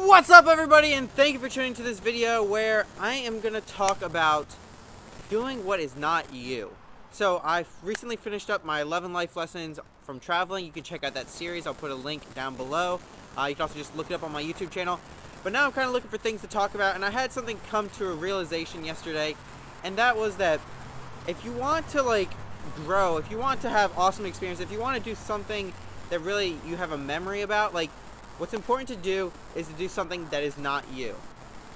What's up, everybody, and thank you for tuning to this video where I am going to talk about doing what is not you. So I've recently finished up my 11 life lessons from traveling. You can check out that series. I'll put a link down below. You can also just look it up on my YouTube channel. But now I'm kind of looking for things to talk about, and I had something come to a realization yesterday, and that was that if you want to grow, if you want to have awesome experience, if you want to do something that really you have a memory about, what's important to do is to do something that is not you.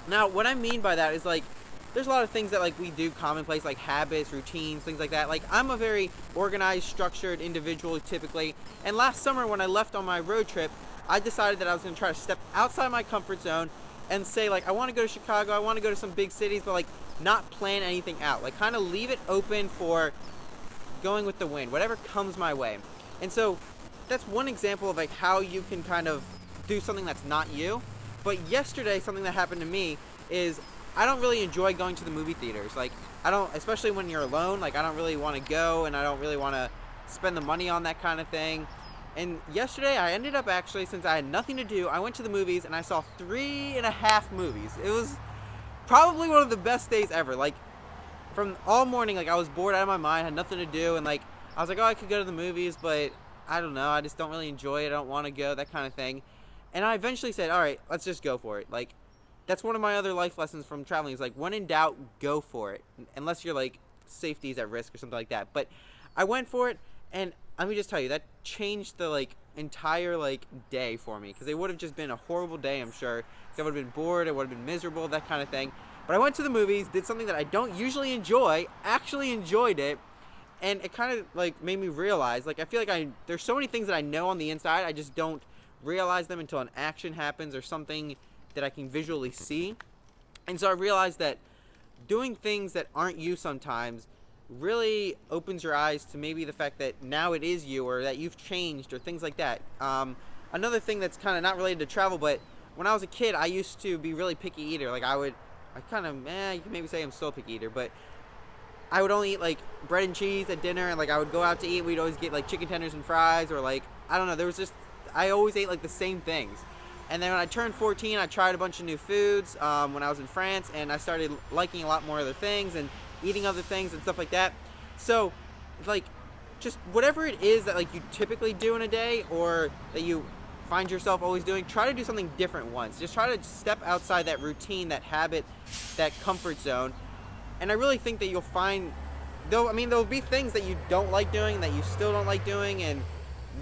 Now, what I mean by that is there's a lot of things that we do commonplace, like habits, routines, things like that. I'm a very organized, structured individual typically. And last summer when I left on my road trip, I decided that I was going to try to step outside my comfort zone and say I want to go to Chicago, I want to go to some big cities, but not plan anything out. Kind of leave it open for going with the wind, whatever comes my way. And so that's one example of how you can kind of do something that's not you. But yesterday, something that happened to me is I don't really enjoy going to the movie theaters. I don't, especially when you're alone, I don't really want to go, and I don't really want to spend the money on that kind of thing. And yesterday I ended up actually, since I had nothing to do, I went to the movies and I saw 3.5 movies. It was probably one of the best days ever. From all morning, I was bored out of my mind, had nothing to do, and I was oh, I could go to the movies, but I don't know, I just don't really enjoy it, I don't want to go, that kind of thing. And I eventually said, all right, let's just go for it. That's one of my other life lessons from traveling is when in doubt, go for it. Unless your safety is at risk or something like that. But I went for it, and let me just tell you, that changed the entire day for me, because it would have just been a horrible day, I'm sure. I would have been bored, I would have been miserable, that kind of thing. But I went to the movies, did something that I don't usually enjoy, actually enjoyed it, and it kind of made me realize, I feel there's so many things that I know on the inside, I just don't realize them until an action happens or something that I can visually see. And so I realized that doing things that aren't you sometimes really opens your eyes to maybe the fact that now it is you, or that you've changed, or things like that. Another thing that's kind of not related to travel, but when I was a kid, I used to be really picky eater. You can maybe say I'm still a picky eater, but I would only eat bread and cheese at dinner, and I would go out to eat, we'd always get chicken tenders and fries, or I don't know, there was just, I always ate the same things. And then when I turned 14, I tried a bunch of new foods when I was in France, and I started liking a lot more other things and eating other things and stuff like that. So just whatever it is that you typically do in a day, or that you find yourself always doing, try to do something different once. Just try to step outside that routine, that habit, that comfort zone. And I really think that you'll find, there'll be things that you don't like doing, that you still don't like doing, and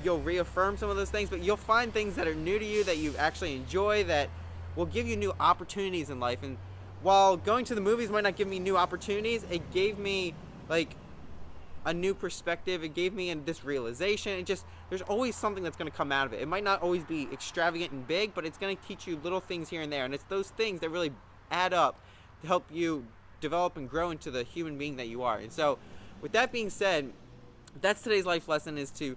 you'll reaffirm some of those things, but you'll find things that are new to you that you actually enjoy, that will give you new opportunities in life. And while going to the movies might not give me new opportunities, it gave me a new perspective. It gave me this realization. There's always something that's going to come out of it. It might not always be extravagant and big, but it's going to teach you little things here and there. And it's those things that really add up to help you develop and grow into the human being that you are. And so with that being said, that's today's life lesson, is to,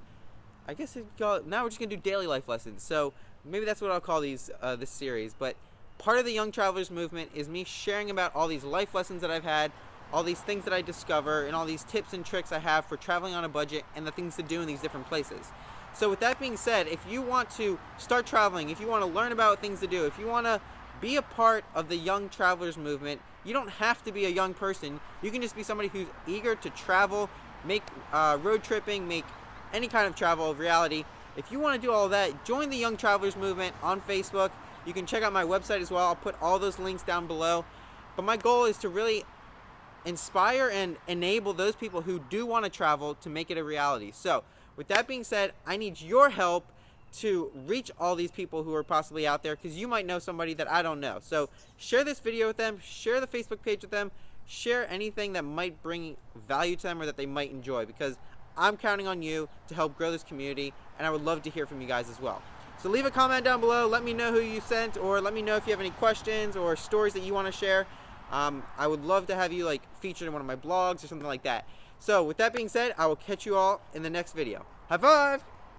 I guess now we're just gonna do daily life lessons. So maybe that's what I'll call these this series. But part of the Young Travelers movement is me sharing about all these life lessons that I've had, all these things that I discover, and all these tips and tricks I have for traveling on a budget, and the things to do in these different places. So with that being said, if you want to start traveling, if you want to learn about things to do, if you want to be a part of the Young Travelers movement, you don't have to be a young person. You can just be somebody who's eager to travel, make road tripping, make any kind of travel of reality. If you want to do all of that, join the Young Travelers movement on Facebook. You can check out my website as well. I'll put all those links down below. But my goal is to really inspire and enable those people who do want to travel to make it a reality. So with that being said, I need your help to reach all these people who are possibly out there, because you might know somebody that I don't know. So share this video with them, share the Facebook page with them, share anything that might bring value to them or that they might enjoy, because I'm counting on you to help grow this community, and I would love to hear from you guys as well. So leave a comment down below, let me know who you sent, or let me know if you have any questions or stories that you want to share. I would love to have you featured in one of my blogs or something like that. So with that being said, I will catch you all in the next video. High five!